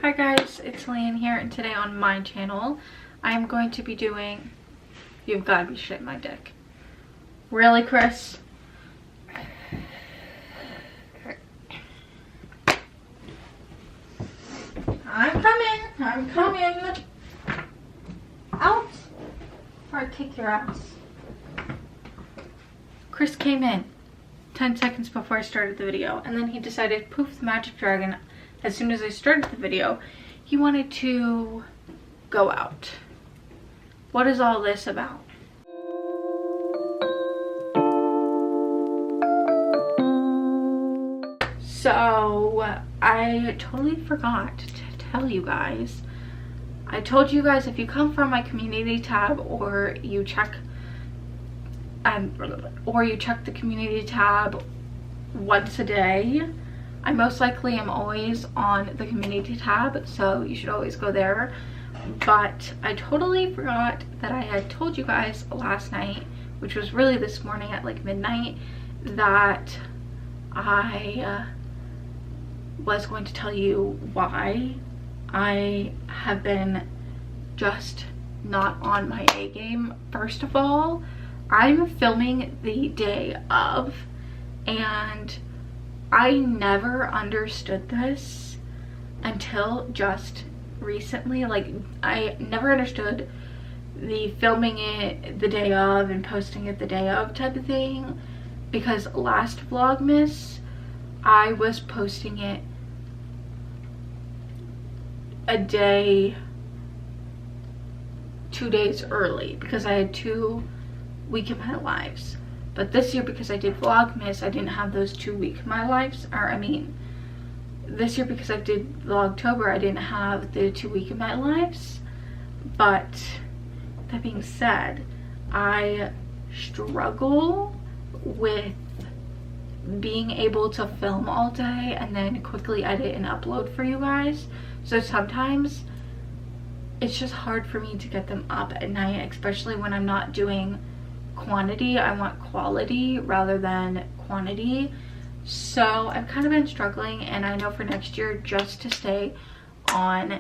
Hi guys, it's Lian here, and today on my channel I'm going to be doing... You've got to be shitting my dick. Really, Chris? I'm coming. Out, or I kick your ass. Chris came in 10 seconds before I started the video, and then he decided, poof, the magic dragon. As soon as I started the video, he wanted to go out. What is all this about? So, I totally forgot to tell you guys. I told you guys if you come from my community tab or you check the community tab once a day, I most likely am always on the community tab, so you should always go there. But I totally forgot that I had told you guys last night, which was really this morning at like midnight, that I was going to tell you why I have been just not on my A game. First of all, I'm filming the day of, and I never understood this until just recently. Like, I never understood the filming it the day of and posting it the day of type of thing, because last Vlogmas I was posting it a day, 2 days early, because I had 2 week in my lives. But this year, because I did Vlogmas, I didn't have those 2 week in my lives. Or I mean, this year because I did Vlogtober, I didn't have the 2 week in my lives. But that being said, I struggle with being able to film all day and then quickly edit and upload for you guys. So sometimes it's just hard for me to get them up at night, especially when I'm not doing quantity. I want quality rather than quantity. So I've kind of been struggling, and I know for next year, just to stay on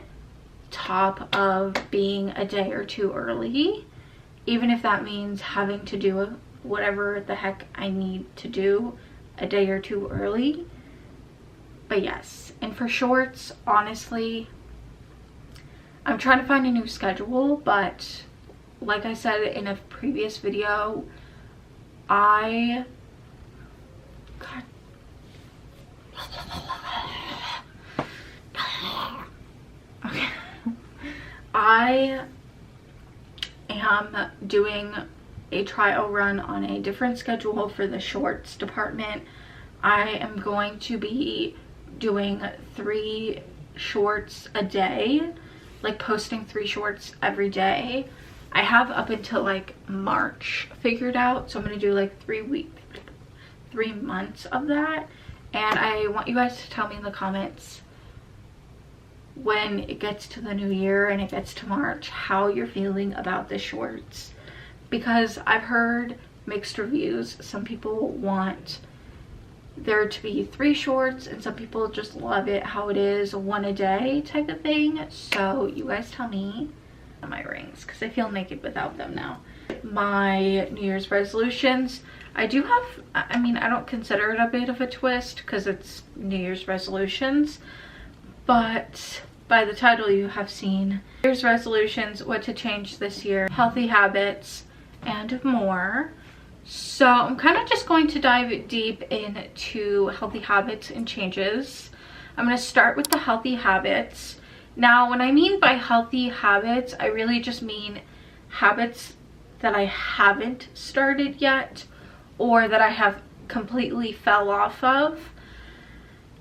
top of being a day or 2 early, even if that means having to do whatever the heck I need to do a day or 2 early. But yes, and for shorts, honestly, I'm trying to find a new schedule, but like I said in a previous video, I am doing a trial run on a different schedule for the shorts department. I am going to be doing 3 shorts a day, like posting 3 shorts every day. I have up until like March figured out, so I'm gonna do like 3 months of that. And I want you guys to tell me in the comments when it gets to the new year and it gets to March how you're feeling about the shorts, because I've heard mixed reviews. Some people want there to be 3 shorts, and some people just love it how it is, 1 a day type of thing. So you guys tell me. My rings, because I feel naked without them now. My New Year's resolutions, I do have, I mean, I don't consider it a bit of a twist because it's New Year's resolutions, but by the title you have seen New Year's resolutions, what to change this year, healthy habits, and more. So I'm kind of just going to dive deep into healthy habits and changes. I'm going to start with the healthy habits. Now, when I mean by healthy habits, I really just mean habits that I haven't started yet or that I have completely fell off of.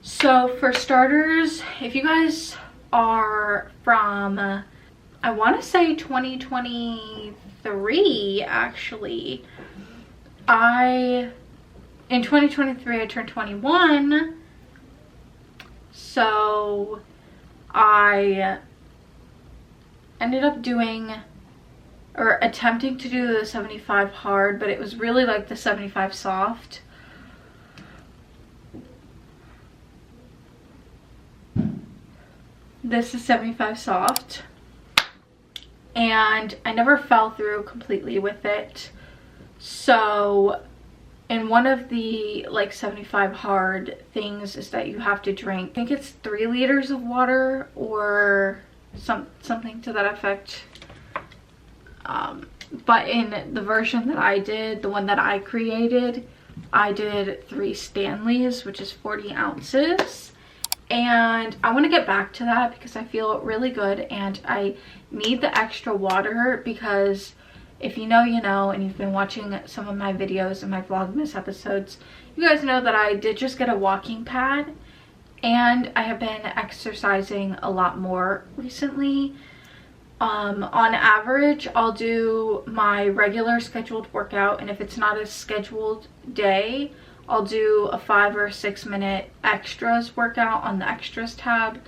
So for starters, if you guys are from, I want to say 2023 actually, in 2023 I turned 21, so I ended up doing or attempting to do the 75 hard, but it was really like the 75 soft. This is 75 soft, and I never fell through completely with it. So and one of the like 75 hard things is that you have to drink, I think it's 3 liters of water or something to that effect. But in the version that I did, the one that I created, I did 3 Stanleys, which is 40 ounces. And I want to get back to that because I feel really good, and I need the extra water because if you know, you know, and you've been watching some of my videos and my Vlogmas episodes, you guys know that I did just get a walking pad, and I have been exercising a lot more recently. On average, I'll do my regular scheduled workout, and if it's not a scheduled day, I'll do a 5 or 6 minute extras workout on the extras tab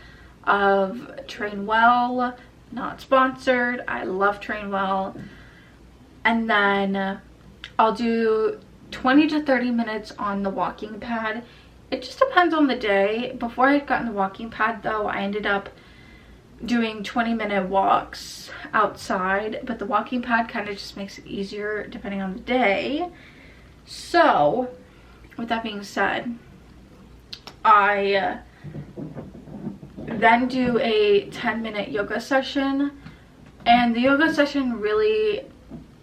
of Train Well. Not sponsored. I love Train Well. And then I'll do 20 to 30 minutes on the walking pad. It just depends on the day. Before I had gotten the walking pad though, I ended up doing 20-minute walks outside, but the walking pad kind of just makes it easier depending on the day. So with that being said, I then do a 10-minute yoga session, and the yoga session really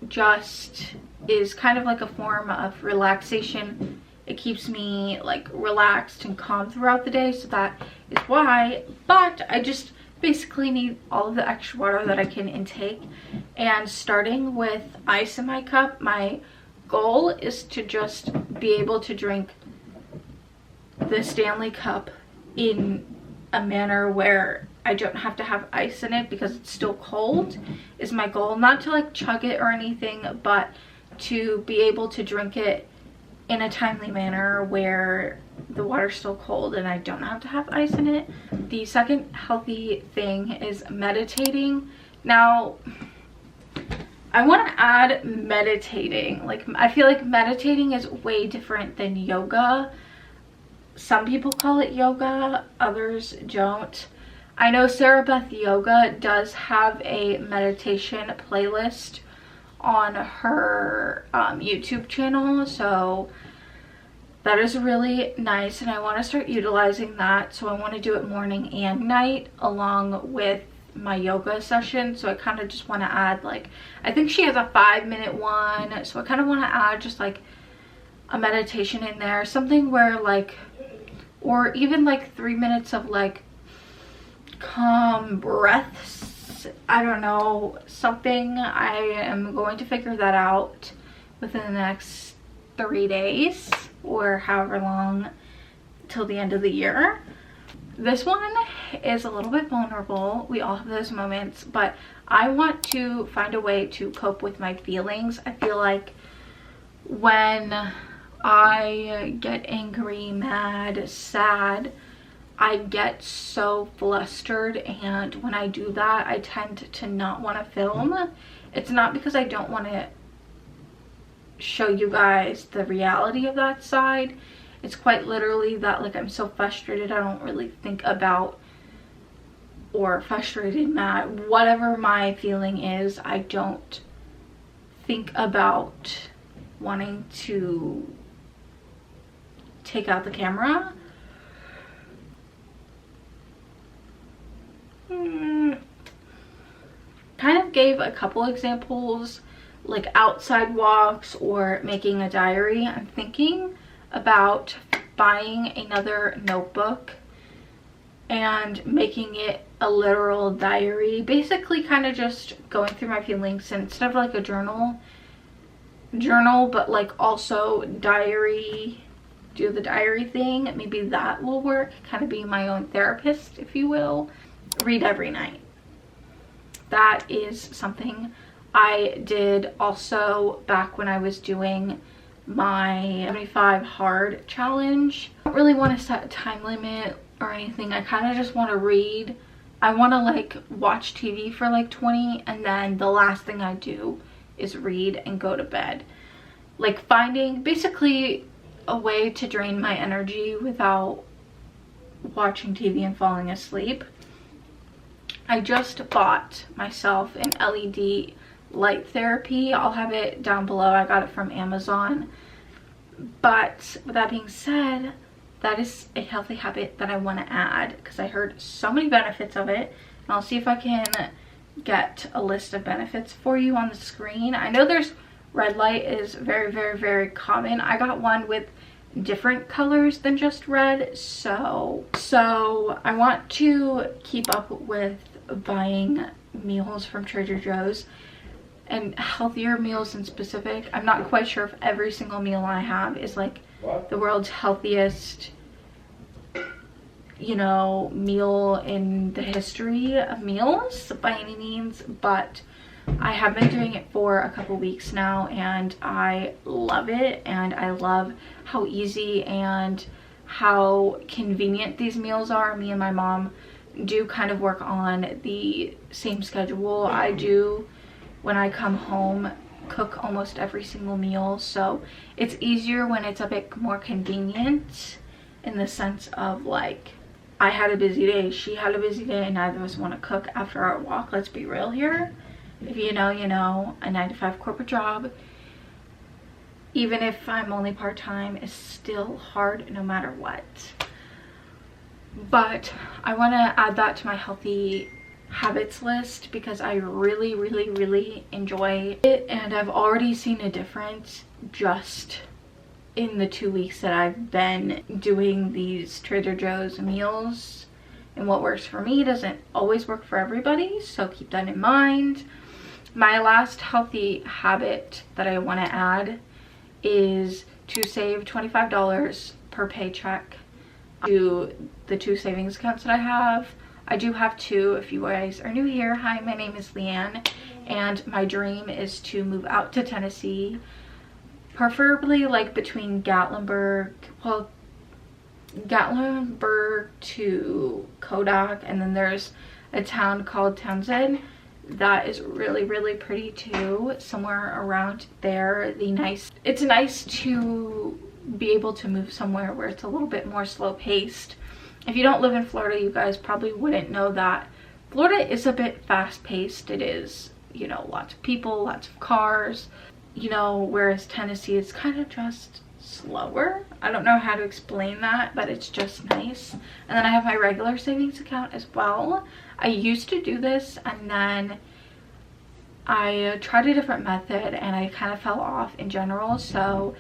just is kind of like a form of relaxation. It keeps me like relaxed and calm throughout the day, so that is why. But I just basically need all of the extra water that I can intake, and starting with ice in my cup, my goal is to just be able to drink the Stanley cup in a manner where I don't have to have ice in it because it's still cold, is my goal. Not to like chug it or anything, but to be able to drink it in a timely manner where the water's still cold and I don't have to have ice in it. The second healthy thing is meditating. Now, I want to add meditating. Like, I feel like meditating is way different than yoga. Some people call it yoga, others don't. I know Sarah Beth Yoga does have a meditation playlist on her YouTube channel, so that is really nice, and I want to start utilizing that. So I want to do it morning and night along with my yoga session. So I kind of just want to add, like, I think she has a 5-minute one, so I kind of want to add just like a meditation in there, something where like, or even like 3 minutes of like calm breaths. I don't know, something. I am going to figure that out within the next 3 days or however long till the end of the year. This one is a little bit vulnerable. We all have those moments, but I want to find a way to cope with my feelings. I feel like when I get angry, mad, sad, I get so flustered, and when I do that, I tend to not want to film. It's not because I don't want to show you guys the reality of that side. It's quite literally that, like, I'm so frustrated, I don't really think about, or frustrated, mad, whatever my feeling is, I don't think about wanting to take out the camera. Kind of gave a couple examples, like outside walks or making a diary. I'm thinking about buying another notebook and making it a literal diary, basically kind of just going through my feelings, and instead of like a journal, but like also diary, do the diary thing. Maybe that will work, kind of be my own therapist, if you will. Read every night. That is something I did also back when I was doing my 75 hard challenge. I don't really want to set a time limit or anything. I kind of just want to read. I want to like watch TV for like 20, and then the last thing I do is read and go to bed. Like finding basically a way to drain my energy without watching TV and falling asleep. I just bought myself an LED light therapy. I'll have it down below. I got it from Amazon. But with that being said, that is a healthy habit that I want to add because I heard so many benefits of it. And I'll see if I can get a list of benefits for you on the screen. I know there's red light is very, very, very common. I got one with different colors than just red, so I want to keep up with buying meals from Trader Joe's, and healthier meals in specific. I'm not quite sure if every single meal I have is like the world's healthiest, you know, meal in the history of meals by any means, but I have been doing it for a couple weeks now and I love it, and I love how easy and how convenient these meals are. Me and my mom do kind of work on the same schedule. I do, when I come home, cook almost every single meal, so it's easier when it's a bit more convenient in the sense of like, I had a busy day, she had a busy day, and neither of us want to cook after our walk. Let's be real here. If you know, you know. A 9-to-5 corporate job, even if I'm only part-time, is still hard no matter what. But I want to add that to my healthy habits list because I really, really, really enjoy it, and I've already seen a difference just in the 2 weeks that I've been doing these Trader Joe's meals. And what works for me doesn't always work for everybody, so keep that in mind. My last healthy habit that I want to add is to save $25 per paycheck to the 2 savings accounts that I have. I do have 2 if you guys are new here. Hi, my name is Leanne, and my dream is to move out to Tennessee, preferably like between Gatlinburg to Kodak, and then there's a town called Townsend that is really, really pretty too, somewhere around there. It's nice to be able to move somewhere where it's a little bit more slow paced. If you don't live in Florida, you guys probably wouldn't know that Florida is a bit fast paced. It is, you know, lots of people, lots of cars, you know, whereas Tennessee is kind of just slower. I don't know how to explain that, but it's just nice. And then I have my regular savings account as well. I used to do this, and then I tried a different method and I kind of fell off in general, so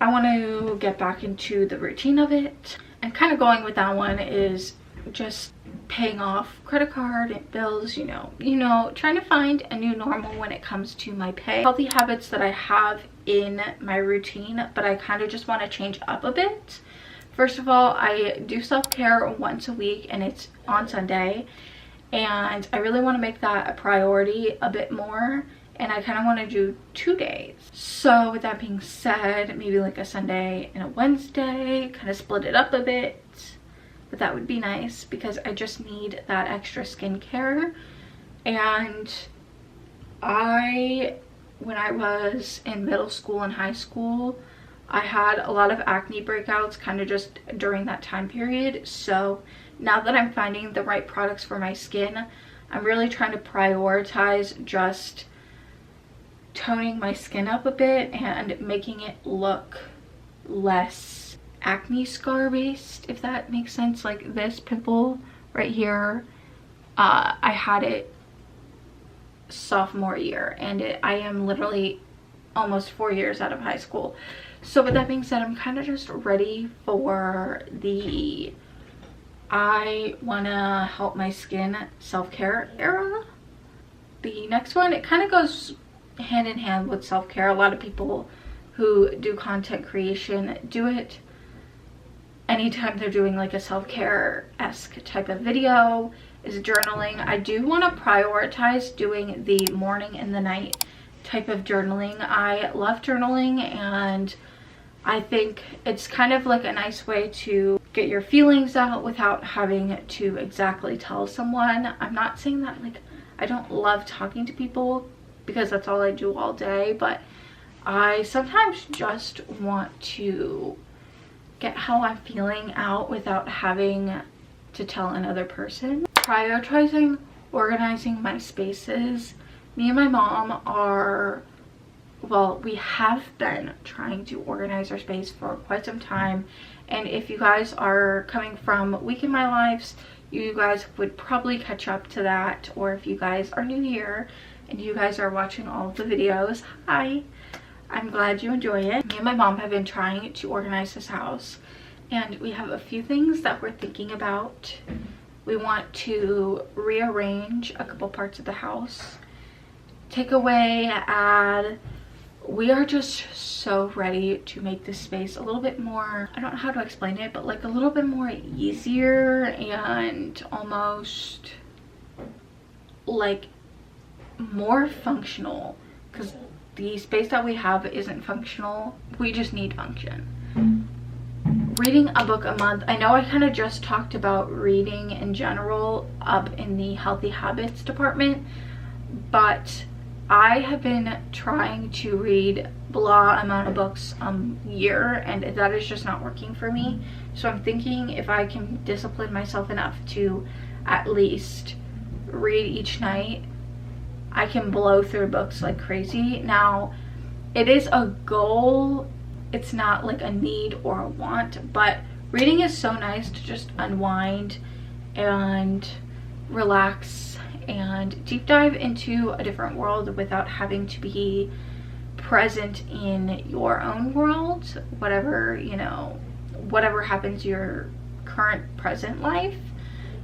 I want to get back into the routine of it. And kind of going with that one is just paying off credit card bills, you know, trying to find a new normal when it comes to my pay. Healthy habits that I have in my routine, but I kind of just want to change up a bit. First of all, I do self-care once a week, and it's on Sunday, and I really want to make that a priority a bit more, and I kind of want to do 2 days. So with that being said, maybe like a Sunday and a Wednesday, kind of split it up a bit. But that would be nice because I just need that extra skincare. And when I was in middle school and high school, I had a lot of acne breakouts kind of just during that time period. So now that I'm finding the right products for my skin, I'm really trying to prioritize just toning my skin up a bit and making it look less acne scar based, if that makes sense. Like this pimple right here, I had it sophomore year, and I am literally almost 4 years out of high school. So with that being said, I'm kind of just ready for the I want to help my skin self-care era. The next one, it kind of goes hand in hand with self-care. A lot of people who do content creation do it anytime they're doing like a self-care-esque type of video, is journaling. I do want to prioritize doing the morning and the night type of journaling. I love journaling, and I think it's kind of like a nice way to get your feelings out without having to exactly tell someone. I'm not saying that like I don't love talking to people, because that's all I do all day, but I sometimes just want to get how I'm feeling out without having to tell another person. prioritizing organizing my spaces. Me and my mom are, well, we have been trying to organize our space for quite some time, and if you guys are coming from Week in My Lives, you guys would probably catch up to that. Or if you guys are new here and you guys are watching all of the videos, hi, I'm glad you enjoy it. Me and my mom have been trying to organize this house, and we have a few things that we're thinking about. We want to rearrange a couple parts of the house, take away, add. We are just so ready to make this space a little bit more, I don't know how to explain it, but like a little bit more easier and almost like more functional, because the space that we have isn't functional. We just need function. Reading a book a month. I know I kind of just talked about reading in general up in the healthy habits department, but I have been trying to read blah amount of books a year, and that is just not working for me. So I'm thinking if I can discipline myself enough to at least read each night, I can blow through books like crazy. Now, it is a goal. It's not like a need or a want, but reading is so nice to just unwind and relax and deep dive into a different world without having to be present in your own world, whatever, you know, whatever happens your current present life.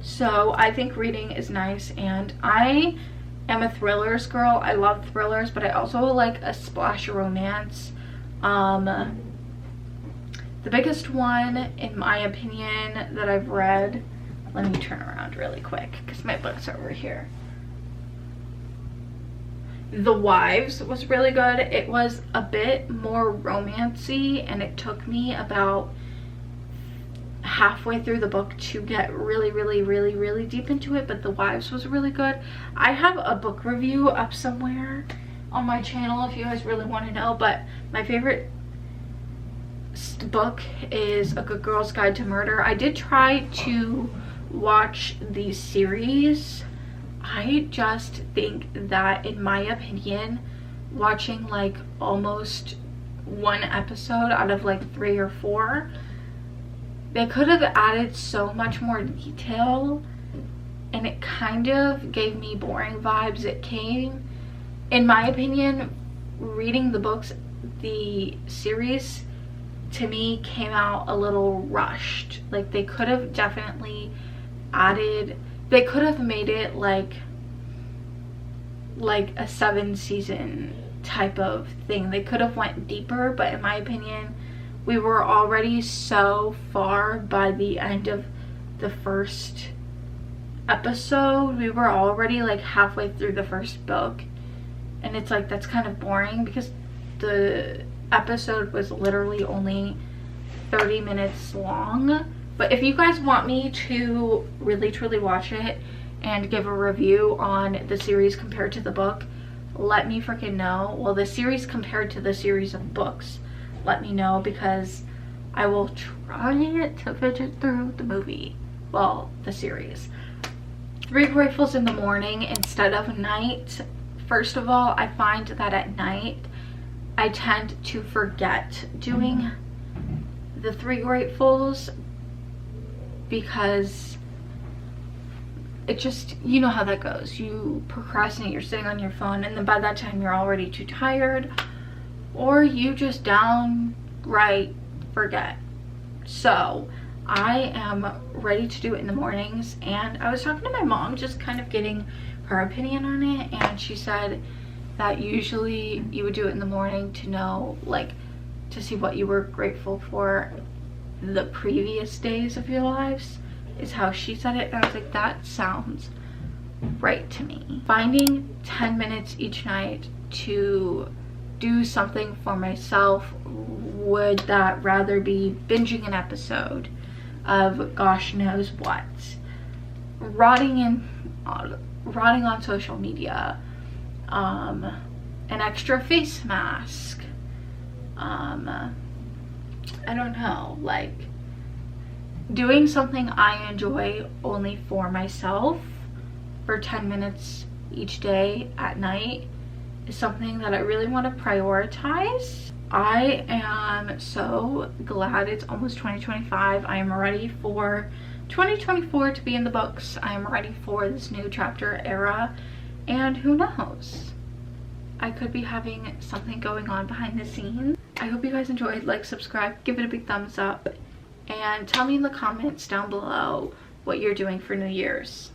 So I think reading is nice, and I am a thrillers girl. I love thrillers, but I also like a splash of romance. The biggest one, in my opinion, that I've read, let me turn around really quick because my books are over here. The Wives was really good. It was a bit more romancy, and it took me about halfway through the book to get really deep into it, but The Wives was really good. I have a book review up somewhere on my channel if you guys really want to know, but my favorite book is A Good Girl's Guide to Murder. I did try to watch the series. I just think that, in my opinion, watching like almost one episode out of like 3 or 4, they could have added so much more detail, and it kind of gave me boring vibes. It came, in my opinion, reading the books, the series to me came out a little rushed. Like, they could have definitely added, they could have made it like a 7-season type of thing. They could have went deeper, but in my opinion, we were already so far by the end of the first episode. We were already like halfway through the first book, and it's like, that's kind of boring because the episode was literally only 30 minutes long. But if you guys want me to really truly watch it and give a review on the series compared to the book, let me freaking know. Well, the series compared to the series of books, let me know, because I will try to fidget through the movie, well, the series. 3 Grateful's in the morning instead of night. First of all, I find that at night I tend to forget doing the 3 Gratefuls, because it just, you know how that goes. You procrastinate, you're sitting on your phone, and then by that time you're already too tired, or you just downright forget. So I am ready to do it in the mornings, and I was talking to my mom, just kind of getting her opinion on it, and she said that usually you would do it in the morning to know, like, to see what you were grateful for the previous days of your lives, is how she said it. And I was like, that sounds right to me. Finding 10 minutes each night to do something for myself, would that rather be binging an episode of gosh knows what, rotting on social media, an extra face mask, I don't know, like doing something I enjoy only for myself for 10 minutes each day at night is something that I really want to prioritize. I am so glad it's almost 2025. I am ready for 2024 to be in the books. I am ready for this new chapter era, and who knows, I could be having something going on behind the scenes. I hope you guys enjoyed. Like, subscribe, give it a big thumbs up, and tell me in the comments down below what you're doing for New Year's.